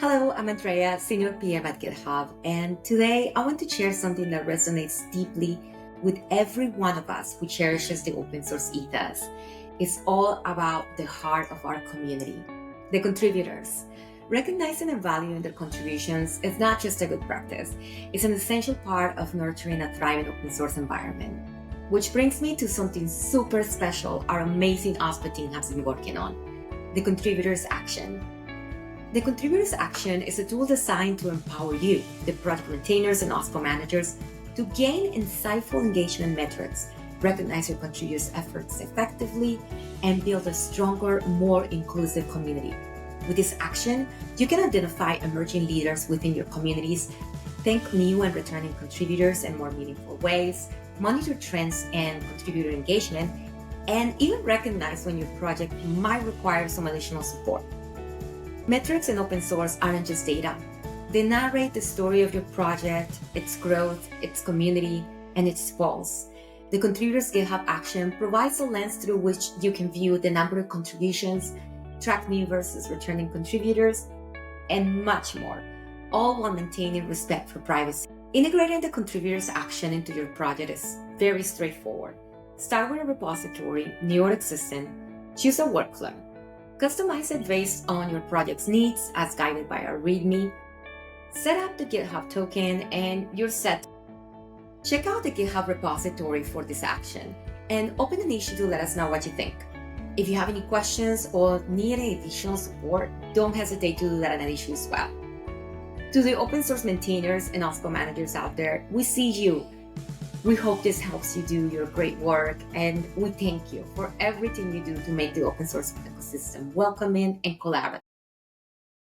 Hello, I'm Andrea, Senior PM at GitHub, and today I want to share something that resonates deeply with every one of us who cherishes the open source ethos. It's all about the heart of our community, the contributors. Recognizing and valuing their contributions is not just a good practice, it's an essential part of nurturing a thriving open source environment. Which brings me to something super special our amazing OSPO team has been working on, the Contributors Action. The Contributors Action is a tool designed to empower you, the project maintainers and OSPO managers, to gain insightful engagement metrics, recognize your contributors' efforts effectively, and build a stronger, more inclusive community. With this action, you can identify emerging leaders within your communities, thank new and returning contributors in more meaningful ways, monitor trends and contributor engagement, and even recognize when your project might require some additional support. Metrics in open source aren't just data. They narrate the story of your project, its growth, its community, and its goals. The Contributors GitHub Action provides a lens through which you can view the number of contributions, track new versus returning contributors, and much more, all while maintaining respect for privacy. Integrating the Contributors Action into your project is very straightforward. Start with a repository, new or existing, choose a workflow. Customize it based on your project's needs as guided by our README. Set up the GitHub token and you're set. Check out the GitHub repository for this action and open an issue to let us know what you think. If you have any questions or need any additional support, don't hesitate to do that in an issue as well. To the open source maintainers and OSPO managers out there, we see you. We hope this helps you do your great work, and we thank you for everything you do to make the open source ecosystem welcoming and collaborative.